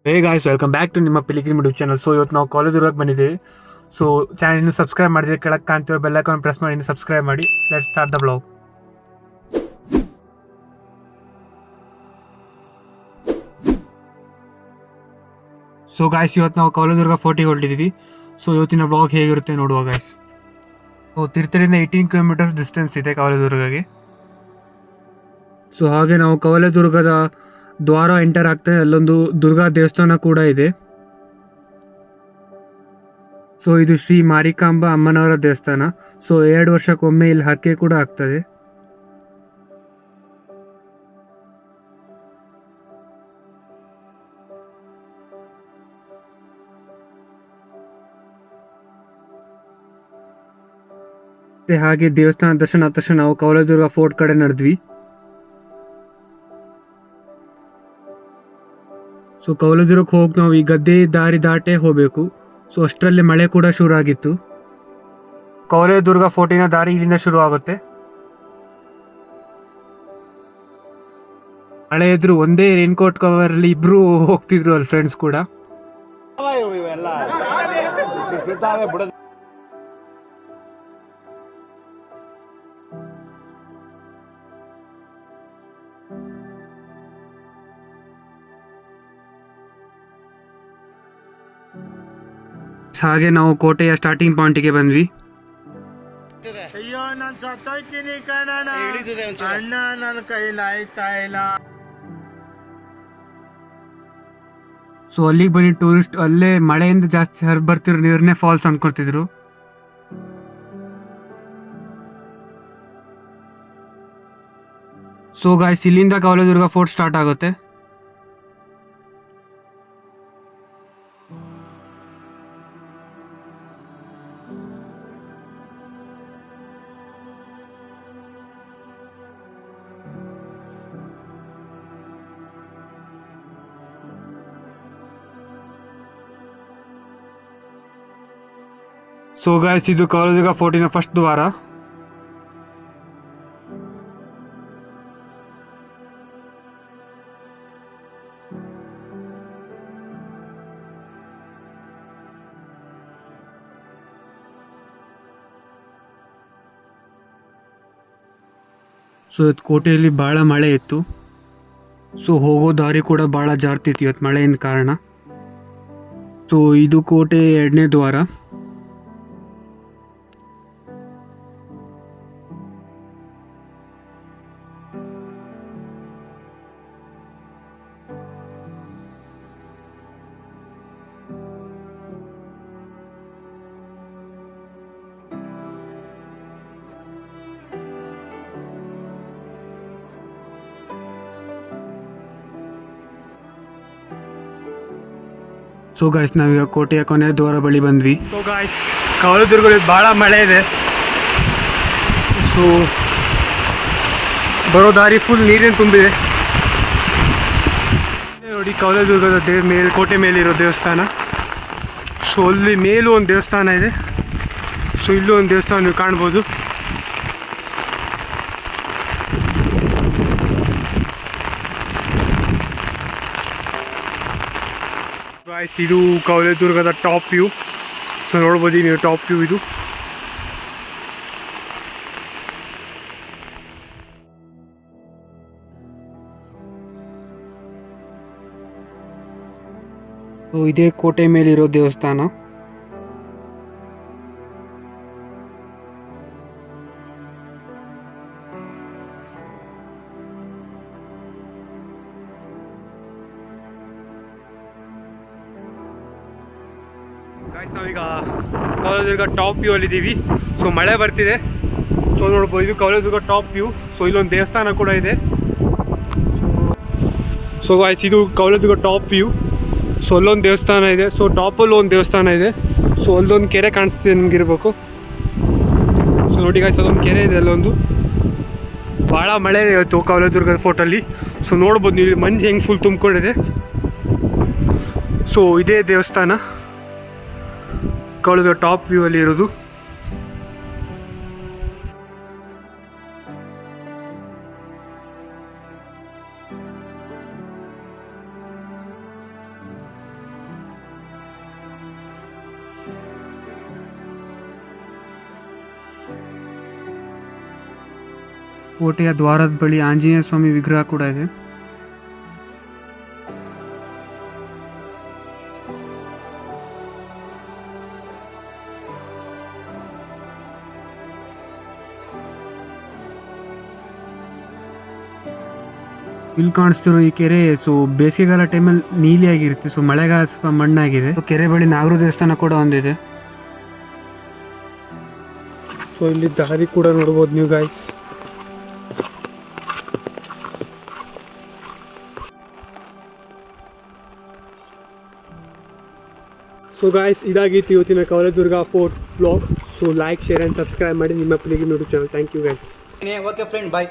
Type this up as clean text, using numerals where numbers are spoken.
Hey guys, welcome back to ನಿಮ್ಮ pilgrim YouTube channel. So ಇವತ್ತು ನಾವು ಕಾಲೇಜ್ ಬಂದಿದ್ದೀವಿ. ಸೊ ಚಾನಲ್ ಇನ್ನು ಸಬ್ಸ್ಕ್ರೈಬ್ ಮಾಡಿದ್ರೆ ಕೆಳಗೆ ಕಾಣ್ತಿರೋ ಬೆಲ್ ಐಕಾನ್ ಪ್ರೆಸ್ ಮಾಡಿ ಇನ್ನು ಸಬ್ಸ್ಕ್ರೈಬ್ ಮಾಡಿ. Let's start the blog. So guys, ಇವತ್ತು ನಾವು ಕಾಲೇಜ್ ಫೋರ್ಟಿಗೆ ಹೊರಟಿದ್ದೀವಿ. ಸೊ ಇವತ್ತಿನ ಬ್ಲಾಗ್ ಹೇಗಿರುತ್ತೆ ನೋಡುವ ಗಾಯ್ಸ್. ಸೊ ತಿರುತರಿಂದ 18 ಕಿಲೋಮೀಟರ್ಸ್ ಡಿಸ್ಟೆನ್ಸ್ ಇದೆ ಕಾಲೇಜುರ್ಗಗೆ. ಸೊ ಹಾಗೆ ನಾವು ಕವಲೇದುರ್ಗದ ದ್ವಾರ ಎಂಟರ್ ಆಗ್ತದೆ, ಅಲ್ಲೊಂದು ದುರ್ಗಾ ದೇವಸ್ಥಾನ ಕೂಡ ಇದೆ. ಸೊ ಇದು ಶ್ರೀ ಮಾರಿಕಾಂಬ ಅಮ್ಮನವರ ದೇವಸ್ಥಾನ. ಸೊ 2 ವರ್ಷಕ್ಕೊಮ್ಮೆ ಇಲ್ಲಿ ಹರಕೆ ಕೂಡ ಆಗ್ತದೆ. ಹಾಗೆ ದೇವಸ್ಥಾನ ದರ್ಶನ ಆದ ತಕ್ಷಣ ನಾವು ಕವಲೇದುರ್ಗ ಫೋರ್ಟ್ ಕಡೆ ನಡೆದ್ವಿ. ಸೊ ಕವಲೇದುರ್ಗಕ್ಕೆ ಹೋಗಿ ನಾವು ಈ ಗದ್ದೆ ದಾರಿ ದಾಟೇ ಹೋಗಬೇಕು. ಸೊ ಅಷ್ಟರಲ್ಲಿ ಮಳೆ ಕೂಡ ಶುರು ಆಗಿತ್ತು. ಕವಲೇದುರ್ಗ ಫೋರ್ಟಿನ ದಾರಿ ಇಲ್ಲಿಂದ ಶುರು ಆಗುತ್ತೆ. ಮಳೆ ಇದ್ರು ಒಂದೇ ರೇನ್ಕೋಟ್ ಕವರ್ ಅಲ್ಲಿ ಇಬ್ರು ಹೋಗ್ತಿದ್ರು ಅಲ್ಲಿ ಫ್ರೆಂಡ್ಸ್ ಕೂಡ. ಹಾಗೆ ನಾವು ಕೋಟೆಯ ಸ್ಟಾರ್ಟಿಂಗ್ ಪಾಯಿಂಟಿಗೆ ಬಂದ್ವಿ. ಅಯ್ಯೋ ನಾನು ಸತ್ತೋಯ್ತೀನಿ ಕಣಣ್ಣ, ಅಣ್ಣ ನನ್ನ ಕೈಲಾಯ್ತಾ ಇಲ್ಲ. ಸೊ ಅಲ್ಲಿಗೆ ಬನ್ನಿ ಟೂರಿಸ್ಟ್ ಅಲ್ಲೇ ಮಳೆಯಿಂದ ಜಾಸ್ತಿ ಬರ್ತಿರೋ ನೀರನ್ನೇ ಫಾಲ್ಸ್ ಅನ್ಕೊತಿದ್ರು. ಸೊ ಗಾಯ್ಸ್, ಇಲ್ಲಿಂದ ಕವಲೇದುರ್ಗ ಫೋರ್ಟ್ ಸ್ಟಾರ್ಟ್ ಆಗುತ್ತೆ. ಸೊ ಗಾಯ್ಸ್, ಇದು ಕವಲೇದುರ್ಗ ಫೋರ್ಟಿನ ಫಸ್ಟ್ ದ್ವಾರ. ಸೊ ಇವತ್ತು ಕೋಟೆಯಲ್ಲಿ ಭಾಳ ಮಳೆ ಇತ್ತು. ಸೊ ಹೋಗೋ ದಾರಿ ಕೂಡ ಭಾಳ ಜಾರ್ತಿತ್ತು ಇವತ್ತು ಮಳೆಯಿಂದ ಕಾರಣ. ಸೊ ಇದು ಕೋಟೆ 2ನೇ ದ್ವಾರ. ಸೊ ಗಾಯ್ಸ್, ನಾವೀಗ ಕೋಟೆಯ ಕೊನೆಯ ದ್ವಾರ ಬಳಿ ಬಂದ್ವಿ. ಸೊ ಗಾಯ್ಸ್, ಕವಲೇದುರ್ಗದಲ್ಲಿ ಭಾಳ ಮಳೆ ಇದೆ. ಸೊ ಬರೋ ದಾರಿ ಫುಲ್ ನೀರೇನು ತುಂಬಿದೆ ನೋಡಿ. ಕವಲೇದುರ್ಗದ ಕೋಟೆ ಮೇಲಿರೋ ದೇವಸ್ಥಾನ. ಸೊ ಅಲ್ಲಿ ಮೇಲೂ ಒಂದು ದೇವಸ್ಥಾನ ಇದೆ. ಸೊ ಇಲ್ಲೂ ಒಂದು ದೇವಸ್ಥಾನ ನೀವು ಕಾಣ್ಬೋದು. ಗಾಯ್ಸ್, ಇದು ಕವಲೇದುರ್ಗದ ಟಾಪ್ ವ್ಯೂ. ಸೊ ನೋಡ್ಬೋದು ನೀವು ಟಾಪ್ ವ್ಯೂ ಇದು. ಸೊ ಇದೇ ಕೋಟೆ ಮೇಲಿರೋ ದೇವಸ್ಥಾನ. ಗಾಯ್ಸ್, ನಾವೀಗ ಕವಲೇದುರ್ಗ ಟಾಪ್ ವ್ಯೂ ಅಲ್ಲಿದ್ದೀವಿ. ಸೊ ಮಳೆ ಬರ್ತಿದೆ. ಸೊ ನೋಡ್ಬೋದು, ಇದು ಕವಲೇದುರ್ಗ ಟಾಪ್ ವ್ಯೂ. ಸೊ ಇಲ್ಲೊಂದು ದೇವಸ್ಥಾನ ಕೂಡ ಇದೆ. ಸೊ ಗಾಯ್ಸ್, ಇದು ಕವಲೇದುರ್ಗ ಟಾಪ್ ವ್ಯೂ. ಸೊ ಅಲ್ಲೊಂದು ದೇವಸ್ಥಾನ ಇದೆ. ಸೊ ಟಾಪಲ್ಲೂ ಒಂದು ದೇವಸ್ಥಾನ ಇದೆ. ಸೊ ಅಲ್ಲೊಂದು ಕೆರೆ ಕಾಣಿಸ್ತಿದೆ ನಿಮಗಿರ್ಬೇಕು. ಸೊ ನೋಡಿ ಗಾಯ್ಸ್, ಅದೊಂದು ಕೆರೆ ಇದೆ ಅಲ್ಲೊಂದು. ಭಾಳ ಮಳೆ ಇದೆ ಇವತ್ತು ಕವಲೇದುರ್ಗದ ಫೋರ್ಟಲ್ಲಿ. ಸೊ ನೋಡ್ಬೋದು ನೀವು ಮಂಜು ಹೆಂಗೆ ಫುಲ್ ತುಂಬಿಕೊಂಡಿದೆ. ಸೊ ಇದೇ ದೇವಸ್ಥಾನ ಕವಲೇದುರ್ಗ ಟಾಪ್ ವ್ಯೂ ಅಲ್ಲಿ ಇರೋದು. ಕೋಟೆಯ ದ್ವಾರದ ಬಳಿ ಆಂಜನೇಯ ಸ್ವಾಮಿ ವಿಗ್ರಹ ಕೂಡ ಇದೆ. ಇಲ್ಲಿ ಕಾಣಿಸ್ತಿರೋ ಈ ಕೆರೆ ಸೊ ಬೇಸಿಗೆಗಾಲ ಟೈಮಲ್ಲಿ ನೀಲಿಯಾಗಿರುತ್ತೆ, ಸೊ ಮಳೆಗಾಲ ಸ್ವಲ್ಪ ಮಣ್ಣಾಗಿದೆ. ಸೊ ಕೆರೆ ಬಳಿ ನಾಗರ ದೇವಸ್ಥಾನ ಕೂಡ ಒಂದಿದೆ. ಸೊ ಇಲ್ಲಿ ದಾರಿ ಕೂಡ ನೋಡ್ಬೋದು ನೀವು ಗಾಯ್ಸ್. ಸೊ ಗಾಯ್ಸ್, ಇದಾಗಿತ್ತು ಇವತ್ತಿನ Kavaledurga fort vlog. So like, share and subscribe ಮಾಡಿ ನಿಮ್ಮ ಪ್ಲೇಗಿ ನೋಡು channel. Thank you guys. Okay friend, bye.